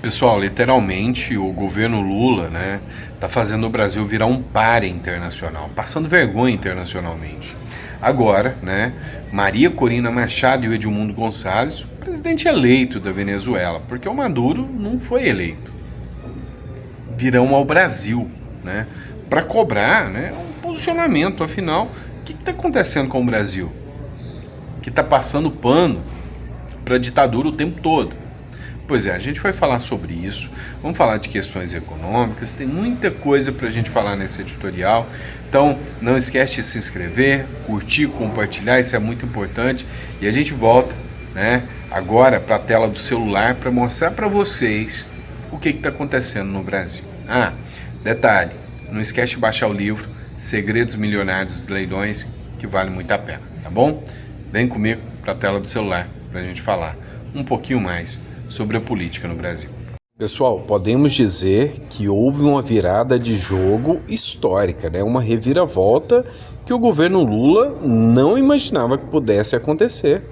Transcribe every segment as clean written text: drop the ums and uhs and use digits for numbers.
Pessoal, literalmente o governo Lula, né, tá fazendo o Brasil virar um páreo internacional, passando vergonha internacionalmente. Agora, né, Maria Corina Machado e o Edmundo Gonçalves, o presidente eleito da Venezuela, porque o Maduro não foi eleito, virão ao Brasil, né, para cobrar, né, um posicionamento. Afinal, o que está acontecendo com o Brasil? Que está passando pano para a ditadura o tempo todo. Pois é, a gente vai falar sobre isso, vamos falar de questões econômicas, tem muita coisa para a gente falar nesse editorial. Então não esquece de se inscrever, curtir, compartilhar, isso é muito importante. E a gente volta, né, agora para a tela do celular para mostrar para vocês o que está acontecendo no Brasil. Detalhe, não esquece de baixar o livro Segredos Milionários dos Leilões, que vale muito a pena, tá bom? Vem comigo para a tela do celular para a gente falar um pouquinho mais sobre a política no Brasil. Pessoal, podemos dizer que houve uma virada de jogo histórica, né? Uma reviravolta que o governo Lula não imaginava que pudesse acontecer.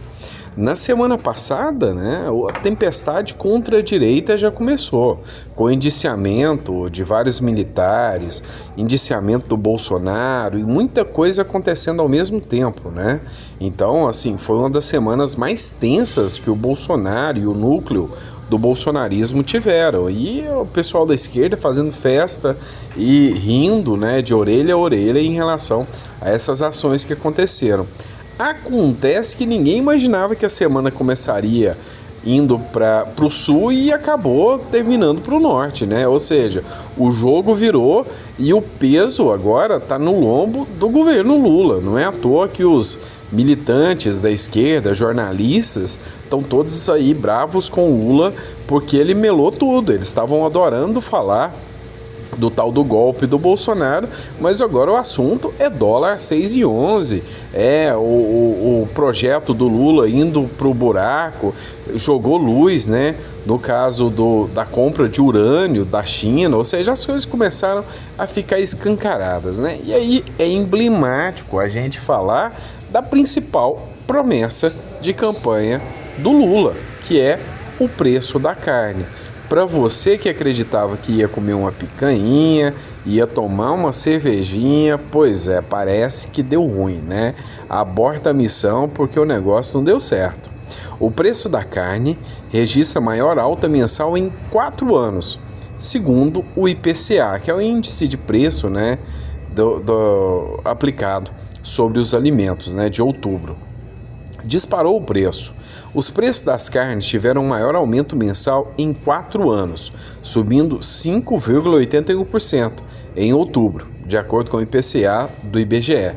Na semana passada, né, a tempestade contra a direita já começou, com indiciamento de vários militares, indiciamento do Bolsonaro e muita coisa acontecendo ao mesmo tempo, né? Então, assim, foi uma das semanas mais tensas que o Bolsonaro e o núcleo do bolsonarismo tiveram. E o pessoal da esquerda fazendo festa e rindo, né, de orelha a orelha em relação a essas ações que aconteceram. Acontece que ninguém imaginava que a semana começaria indo para o sul e acabou terminando para o norte, né? Ou seja, o jogo virou e o peso agora está no lombo do governo Lula. Não é à toa que os militantes da esquerda, jornalistas, estão todos aí bravos com o Lula porque ele melou tudo. Eles estavam adorando falar do tal do golpe do Bolsonaro, mas agora o assunto é dólar 6,11, o projeto do Lula indo pro buraco, jogou luz, né, no caso da compra de urânio da China, ou seja, as coisas começaram a ficar escancaradas, né, e aí é emblemático a gente falar da principal promessa de campanha do Lula, que é o preço da carne. Para você que acreditava que ia comer uma picanha, ia tomar uma cervejinha, pois é, parece que deu ruim, né? Aborta a missão porque o negócio não deu certo. O preço da carne registra a maior alta mensal em 4 anos, segundo o IPCA, que é o índice de preço, né, aplicado sobre os alimentos, né, de outubro. Disparou o preço. Os preços das carnes tiveram um maior aumento mensal em 4 anos, subindo 5,81% em outubro, de acordo com o IPCA do IBGE.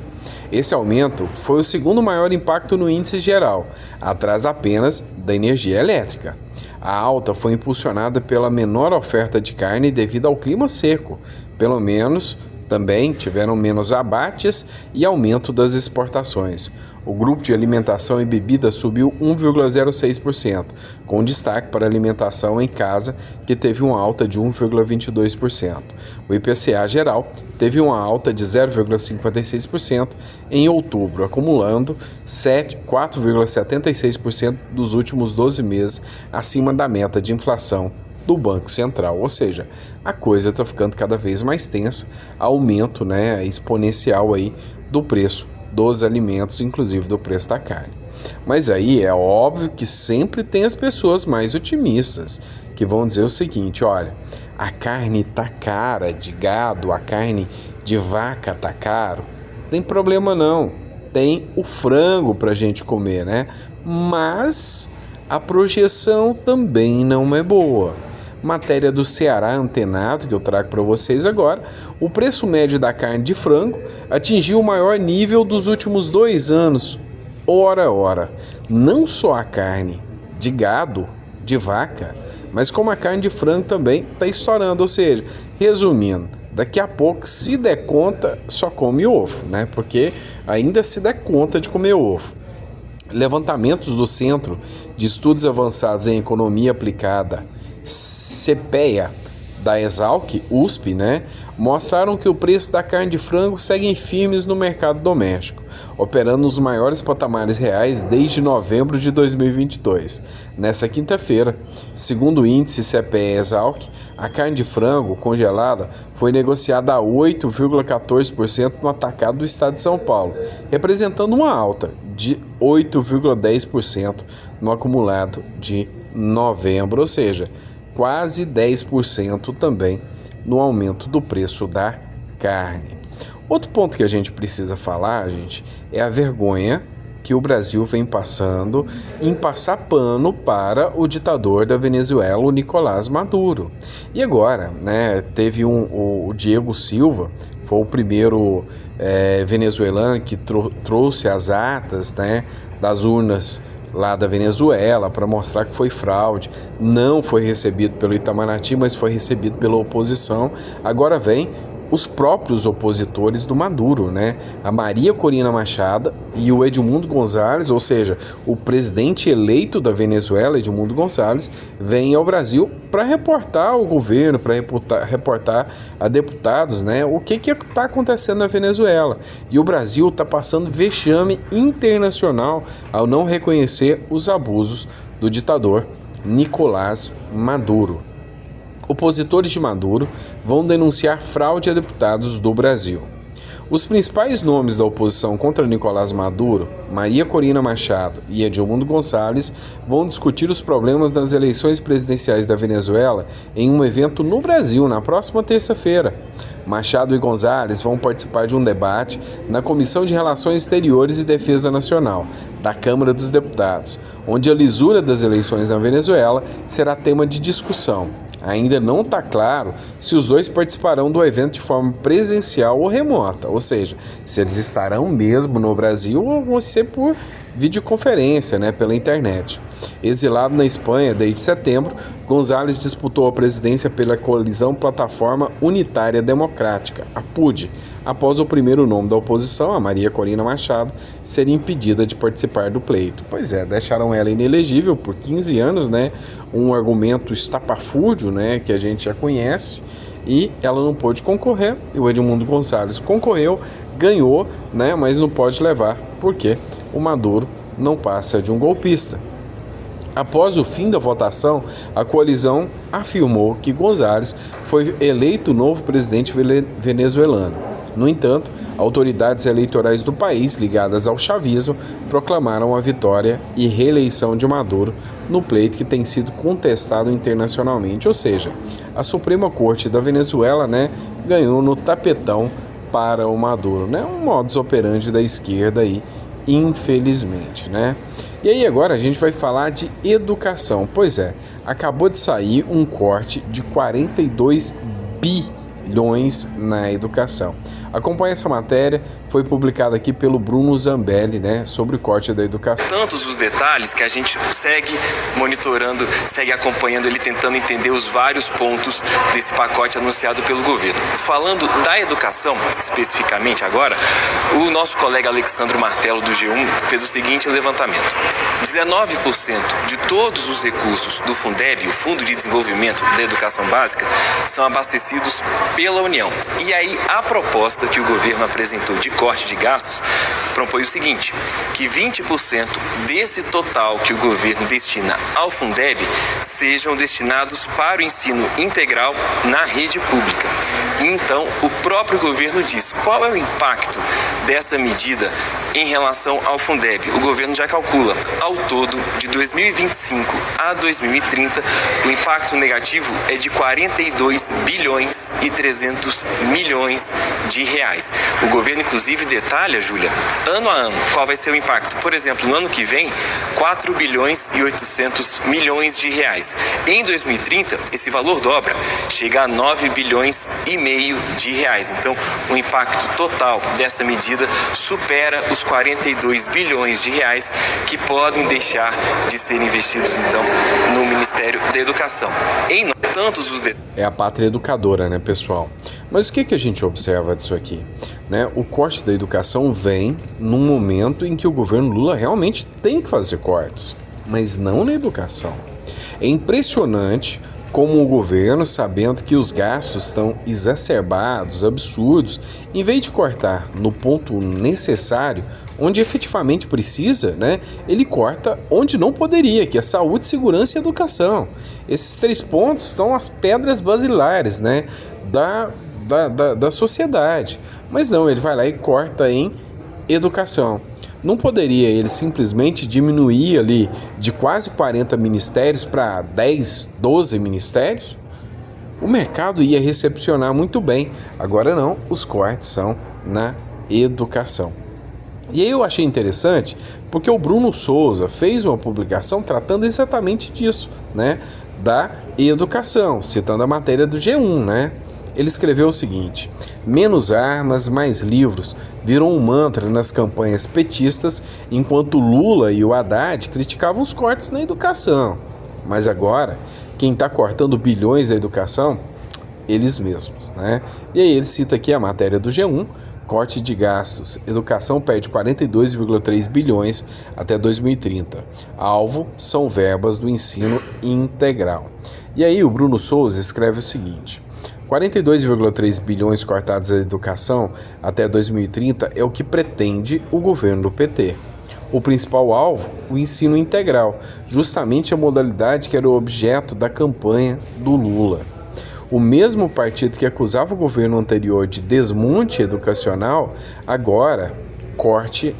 Esse aumento foi o segundo maior impacto no índice geral, atrás apenas da energia elétrica. A alta foi impulsionada pela menor oferta de carne devido ao clima seco, pelo menos também tiveram menos abates e aumento das exportações. O grupo de alimentação e bebida subiu 1,06%, com destaque para a alimentação em casa, que teve uma alta de 1,22%. O IPCA geral teve uma alta de 0,56% em outubro, acumulando 4,76% dos últimos 12 meses, acima da meta de inflação do Banco Central, ou seja, a coisa está ficando cada vez mais tensa, aumento, né, exponencial aí do preço dos alimentos, inclusive do preço da carne. Mas aí é óbvio que sempre tem as pessoas mais otimistas, que vão dizer o seguinte: olha, a carne tá cara de gado, a carne de vaca tá caro, não tem problema não, tem o frango pra gente comer, né? Mas a projeção também não é boa. Matéria do Ceará Antenado, que eu trago para vocês agora, o preço médio da carne de frango atingiu o maior nível dos últimos 2 anos. Ora, não só a carne de gado, de vaca, mas como a carne de frango também está estourando. Ou seja, resumindo, daqui a pouco, se der conta, só come ovo, né? Porque ainda se der conta de comer ovo. Levantamentos do Centro de Estudos Avançados em Economia Aplicada, CPEA, da Exalc, USP, né, mostraram que o preço da carne de frango segue firmes no mercado doméstico. operando nos maiores patamares reais desde novembro de 2022. Nessa quinta-feira, segundo o índice CPE-Esalq, a carne de frango congelada foi negociada a 8,14% no atacado do estado de São Paulo, representando uma alta de 8,10% no acumulado de novembro, ou seja, quase 10% também no aumento do preço da carne. Outro ponto que a gente precisa falar, gente, é a vergonha que o Brasil vem passando em passar pano para o ditador da Venezuela, o Nicolás Maduro. E agora, né, teve o Diego Silva, foi o primeiro venezuelano que trouxe as atas, né, das urnas lá da Venezuela para mostrar que foi fraude. Não foi recebido pelo Itamaraty, mas foi recebido pela oposição. Agora vem os próprios opositores do Maduro, né? A Maria Corina Machado e o Edmundo Gonzalez, ou seja, o presidente eleito da Venezuela, Edmundo Gonzalez, vem ao Brasil para reportar ao governo, para reportar a deputados, né? O que está acontecendo na Venezuela. E o Brasil está passando vexame internacional ao não reconhecer os abusos do ditador Nicolás Maduro. Opositores de Maduro vão denunciar fraude a deputados do Brasil. Os principais nomes da oposição contra Nicolás Maduro, Maria Corina Machado e Edmundo Gonzalez, vão discutir os problemas das eleições presidenciais da Venezuela em um evento no Brasil na próxima terça-feira. Machado e Gonzalez vão participar de um debate na Comissão de Relações Exteriores e Defesa Nacional da Câmara dos Deputados, onde a lisura das eleições na Venezuela será tema de discussão. Ainda não está claro se os dois participarão do evento de forma presencial ou remota, ou seja, se eles estarão mesmo no Brasil ou vão ser por videoconferência, né, pela internet. Exilado na Espanha desde setembro, Gonzalez disputou a presidência pela coalizão Plataforma Unitária Democrática, a PUD, após o primeiro nome da oposição, a Maria Corina Machado, ser impedida de participar do pleito. Pois é, deixaram ela inelegível por 15 anos, né? Um argumento estapafúrdio, né, que a gente já conhece, e ela não pôde concorrer. O Edmundo Gonzalez concorreu, ganhou, né, mas não pode levar, porque o Maduro não passa de um golpista. Após o fim da votação, a coalizão afirmou que Gonzalez foi eleito novo presidente venezuelano. No entanto, autoridades eleitorais do país ligadas ao chavismo proclamaram a vitória e reeleição de Maduro no pleito que tem sido contestado internacionalmente. Ou seja, a Suprema Corte da Venezuela, né, ganhou no tapetão para o Maduro, né? Um modus operandi da esquerda aí, infelizmente, né? E aí agora a gente vai falar de educação. Pois é, acabou de sair um corte de 42 bilhões na educação. Acompanhe essa matéria, foi publicada aqui pelo Bruno Zambelli, né, sobre o corte da educação. Tantos os detalhes que a gente segue monitorando, segue acompanhando ele, tentando entender os vários pontos desse pacote anunciado pelo governo. Falando da educação, especificamente agora, o nosso colega Alexandro Martello do G1 fez o seguinte levantamento: 19% de todos os recursos do Fundeb, o Fundo de Desenvolvimento da Educação Básica, são abastecidos pela União. E aí a proposta que o governo apresentou de corte de gastos propõe o seguinte, que 20% desse total que o governo destina ao Fundeb sejam destinados para o ensino integral na rede pública. E então, o próprio governo diz qual é o impacto dessa medida em relação ao Fundeb. O governo já calcula, ao todo, de 2025 a 2030, o impacto negativo é de 42 bilhões e 300 milhões de reais. O governo, inclusive, detalha, Júlia, ano a ano, qual vai ser o impacto. Por exemplo, no ano que vem, 4 bilhões e 800 milhões de reais. Em 2030, esse valor dobra, chega a 9 bilhões e meio de reais. Então, o impacto total dessa medida supera os 42 bilhões de reais que podem deixar de ser investidos, então, no Ministério da Educação. Em tantos os É a pátria educadora, né, pessoal? Mas o que a gente observa disso aqui? Né? O corte da educação vem num momento em que o governo Lula realmente tem que fazer cortes, mas não na educação. É impressionante como o governo, sabendo que os gastos estão exacerbados, absurdos, em vez de cortar no ponto necessário, onde efetivamente precisa, né, ele corta onde não poderia, que é saúde, segurança e educação. Esses 3 pontos são as pedras basilares, né, da sociedade. Mas não, ele vai lá e corta em educação. Não poderia ele simplesmente diminuir ali de quase 40 ministérios para 10, 12 ministérios? O mercado ia recepcionar muito bem. Agora não, os cortes são na educação. E aí eu achei interessante porque o Bruno Souza fez uma publicação tratando exatamente disso, né? Da educação, citando a matéria do G1, né? Ele escreveu o seguinte: menos armas, mais livros, virou um mantra nas campanhas petistas, enquanto Lula e o Haddad criticavam os cortes na educação. Mas agora, quem está cortando bilhões da educação? Eles mesmos, né? E aí ele cita aqui a matéria do G1, corte de gastos, educação perde 42,3 bilhões até 2030. Alvo são verbas do ensino integral. E aí o Bruno Souza escreve o seguinte: 42,3 bilhões cortados da educação até 2030 é o que pretende o governo do PT. O principal alvo, o ensino integral, justamente a modalidade que era o objeto da campanha do Lula. O mesmo partido que acusava o governo anterior de desmonte educacional, agora corta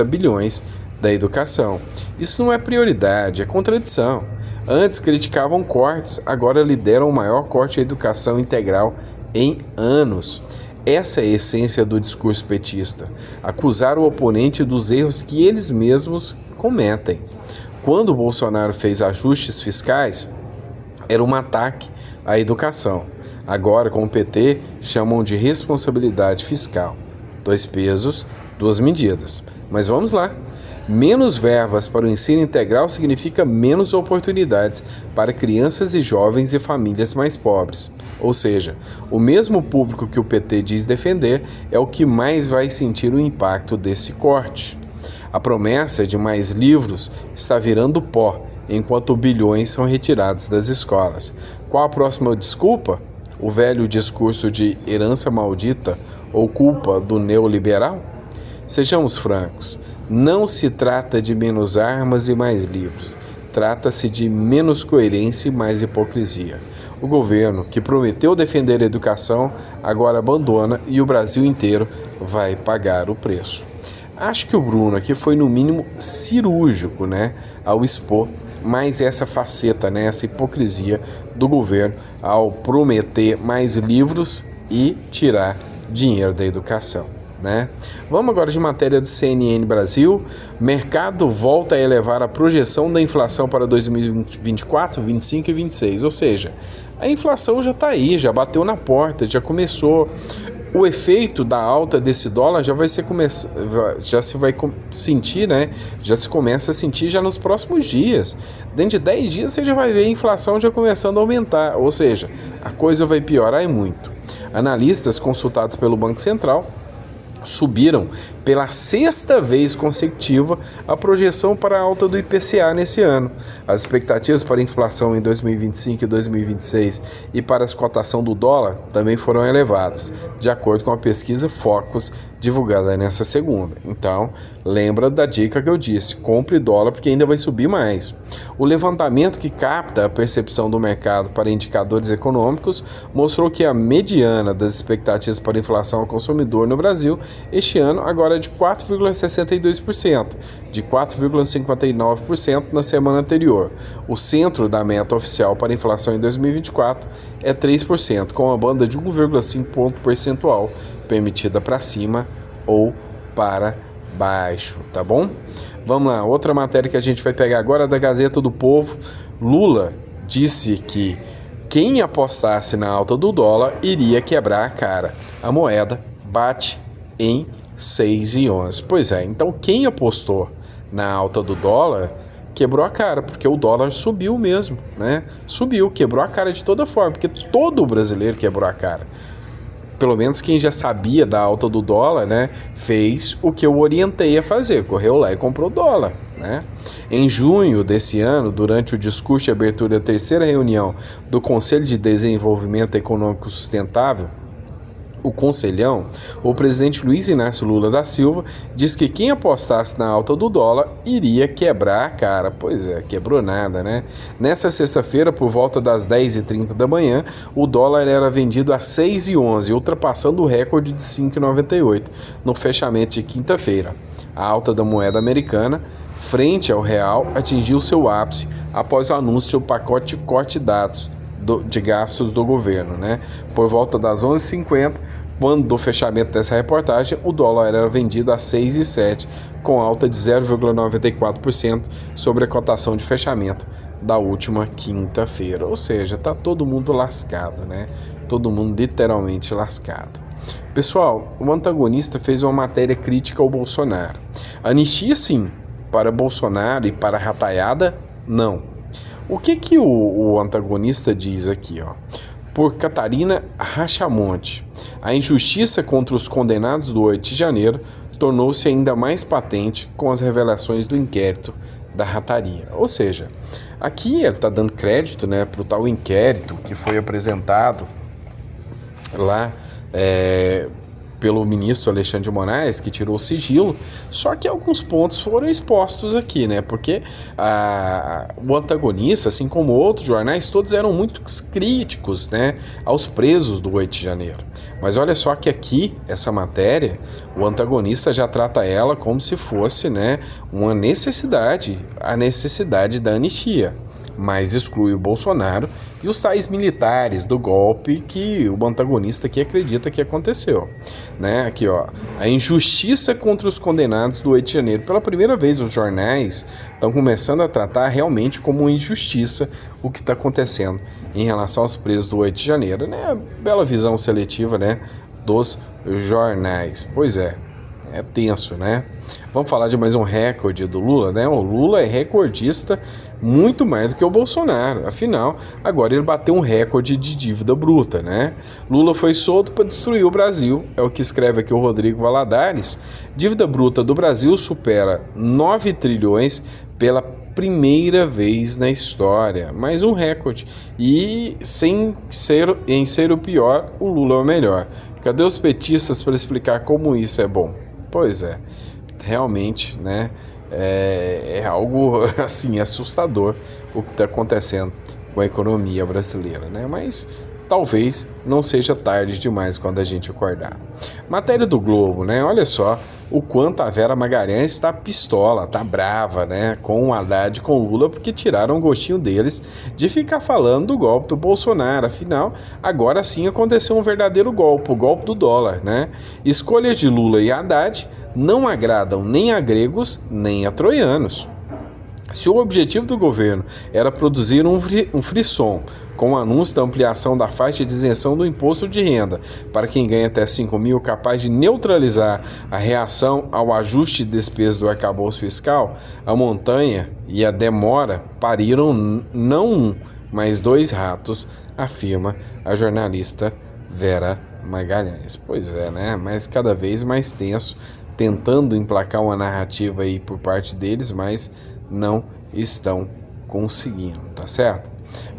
bilhões da educação. Isso não é prioridade, é contradição. Antes criticavam cortes, agora lideram o maior corte à educação integral em anos. Essa é a essência do discurso petista: acusar o oponente dos erros que eles mesmos cometem. Quando o Bolsonaro fez ajustes fiscais, era um ataque à educação. Agora, com o PT, chamam de responsabilidade fiscal. 2 pesos, 2 medidas. Mas vamos lá. Menos verbas para o ensino integral significa menos oportunidades para crianças e jovens e famílias mais pobres. Ou seja, o mesmo público que o PT diz defender é o que mais vai sentir o impacto desse corte. A promessa de mais livros está virando pó, enquanto bilhões são retirados das escolas. Qual a próxima desculpa? O velho discurso de herança maldita ou culpa do neoliberal? Sejamos francos. Não se trata de menos armas e mais livros. Trata-se de menos coerência e mais hipocrisia. O governo, que prometeu defender a educação, agora abandona e o Brasil inteiro vai pagar o preço. Acho que o Bruno aqui foi, no mínimo, cirúrgico, né, ao expor mais essa faceta, né, essa hipocrisia do governo ao prometer mais livros e tirar dinheiro da educação. Né? Vamos agora de matéria do CNN Brasil. Mercado volta a elevar a projeção da inflação para 2024, 2025 e 2026. Ou seja, a inflação já está aí, já bateu na porta, já começou. O efeito da alta desse dólar já se vai sentir, né? Já se começa a sentir já nos próximos dias. Dentro de 10 dias você já vai ver a inflação já começando a aumentar. Ou seja, a coisa vai piorar e muito. Analistas consultados pelo Banco Central subiram pela 6ª vez consecutiva a projeção para a alta do IPCA nesse ano. As expectativas para a inflação em 2025 e 2026 e para a cotação do dólar também foram elevadas, de acordo com a pesquisa Focus divulgada nessa segunda. Então, lembra da dica que eu disse: compre dólar porque ainda vai subir mais. O levantamento que capta a percepção do mercado para indicadores econômicos mostrou que a mediana das expectativas para a inflação ao consumidor no Brasil este ano agora é de 4,62%, de 4,59% na semana anterior. O centro da meta oficial para a inflação em 2024 é 3%, com uma banda de 1,5 ponto percentual permitida para cima ou para baixo, tá bom? Vamos lá, outra matéria que a gente vai pegar agora é da Gazeta do Povo. Lula disse que quem apostasse na alta do dólar iria quebrar a cara. A moeda bate em 6,11. Pois é, então quem apostou na alta do dólar quebrou a cara, porque o dólar subiu mesmo, né? Subiu, quebrou a cara de toda forma, porque todo brasileiro quebrou a cara. Pelo menos quem já sabia da alta do dólar, né, fez o que eu orientei a fazer, correu lá e comprou dólar, né? Em junho desse ano, durante o discurso de abertura da 3ª reunião do Conselho de Desenvolvimento Econômico Sustentável, o Conselhão, o presidente Luiz Inácio Lula da Silva diz que quem apostasse na alta do dólar iria quebrar a cara. Pois é, quebrou nada, né? Nessa sexta-feira, por volta das 10h30 da manhã, o dólar era vendido a 6,11, ultrapassando o recorde de 5,98 no fechamento de quinta-feira. A alta da moeda americana, frente ao real, atingiu seu ápice após o anúncio do pacote de corte de dados de gastos do governo, né? Por volta das 11h50, quando do fechamento dessa reportagem, o dólar era vendido a 6,07, com alta de 0,94% sobre a cotação de fechamento da última quinta-feira. Ou seja, tá todo mundo lascado, né? Todo mundo literalmente lascado. Pessoal, o antagonista fez uma matéria crítica ao Bolsonaro. Anistia sim, para Bolsonaro e para a rataiada, não. O que o antagonista diz aqui, ó? Por Catarina Rachamonte, a injustiça contra os condenados do 8 de janeiro tornou-se ainda mais patente com as revelações do inquérito da rataria. Ou seja, aqui ele está dando crédito, né, para o tal inquérito que foi apresentado lá pelo ministro Alexandre de Moraes, que tirou o sigilo, só que alguns pontos foram expostos aqui, né? Porque o antagonista, assim como outros jornais, todos eram muito críticos, né, aos presos do 8 de janeiro. Mas olha só que aqui, essa matéria, o antagonista já trata ela como se fosse, né, uma necessidade, a necessidade da anistia, mas exclui o Bolsonaro e os tais militares do golpe que o antagonista aqui acredita que aconteceu, né? Aqui, ó, a injustiça contra os condenados do 8 de janeiro. Pela primeira vez, os jornais estão começando a tratar realmente como uma injustiça o que está acontecendo em relação aos presos do 8 de janeiro, né? Bela visão seletiva, né, dos jornais. Pois é tenso, né? Vamos falar de mais um recorde do Lula, né? O Lula é recordista muito mais do que o Bolsonaro. Afinal, agora ele bateu um recorde de dívida bruta, né? Lula foi solto para destruir o Brasil, é o que escreve aqui o Rodrigo Valadares. Dívida bruta do Brasil supera 9 trilhões pela primeira vez na história. Mais um recorde. E em ser o pior, o Lula é o melhor. Cadê os petistas para explicar como isso é bom? Pois é, realmente, né, é algo assim assustador o que está acontecendo com a economia brasileira, né? Mas talvez não seja tarde demais quando a gente acordar. Matéria do Globo, né? Olha só o quanto a Vera Magalhães está pistola, tá brava, né, com o Haddad e com o Lula, porque tiraram um gostinho deles de ficar falando do golpe do Bolsonaro. Afinal, agora sim aconteceu um verdadeiro golpe, o golpe do dólar, né? Escolhas de Lula e Haddad não agradam nem a gregos nem a troianos. Se o objetivo do governo era produzir um frisson com o anúncio da ampliação da faixa de isenção do imposto de renda para quem ganha até 5 mil, capaz de neutralizar a reação ao ajuste de despesas do arcabouço fiscal, a montanha e a demora pariram não um, mas 2 ratos, afirma a jornalista Vera Magalhães. Pois é, né? Mas cada vez mais tenso, tentando emplacar uma narrativa aí por parte deles, mas não estão conseguindo, tá certo?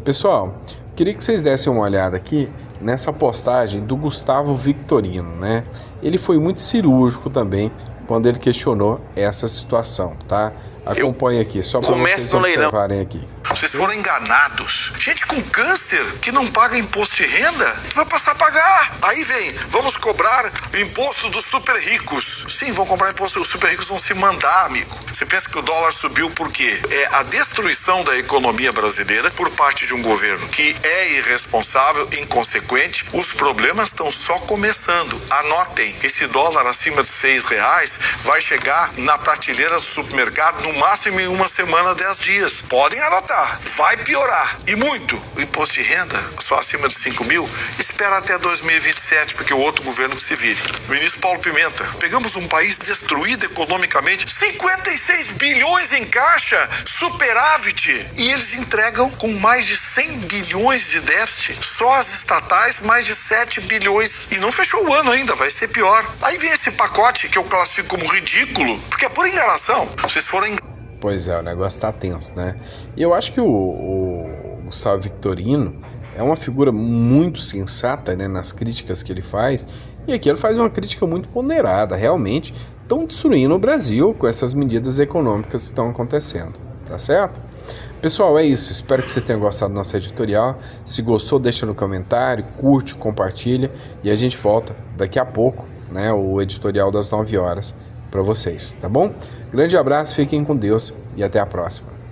Pessoal, queria que vocês dessem uma olhada aqui nessa postagem do Gustavo Victorino, né? Ele foi muito cirúrgico também quando ele questionou essa situação, tá? Acompanhe aqui, só para vocês observarem aqui. Vocês foram enganados. Gente com câncer que não paga imposto de renda, tu vai passar a pagar. Aí vem, vamos cobrar o imposto dos super ricos. Sim, vão cobrar imposto, os super ricos vão se mandar, amigo. Você pensa que o dólar subiu por quê? É a destruição da economia brasileira por parte de um governo que é irresponsável, inconsequente. Os problemas estão só começando. Anotem, esse dólar acima de R$6 vai chegar na prateleira do supermercado no máximo em uma semana, 10 dias. Podem anotar. Vai piorar. E muito. O imposto de renda, só acima de 5 mil, espera até 2027, porque o outro governo que se vire. Ministro Paulo Pimenta, pegamos um país destruído economicamente, 56 bilhões em caixa, superávit, e eles entregam com mais de 100 bilhões de déficit. Só as estatais, mais de 7 bilhões. E não fechou o ano ainda, vai ser pior. Aí vem esse pacote que eu classifico como ridículo, porque é por enganação. Vocês foram Pois é, o negócio tá tenso, né? E eu acho que o Gustavo Victorino, é uma figura muito sensata, né, nas críticas que ele faz, e aqui ele faz uma crítica muito ponderada. Realmente estão destruindo o Brasil com essas medidas econômicas que estão acontecendo, tá certo? Pessoal, é isso. Espero que você tenha gostado da nossa editorial. Se gostou, deixa no comentário, curte, compartilha, e a gente volta daqui a pouco, né, o editorial das 9 horas para vocês, tá bom? Grande abraço, fiquem com Deus e até a próxima.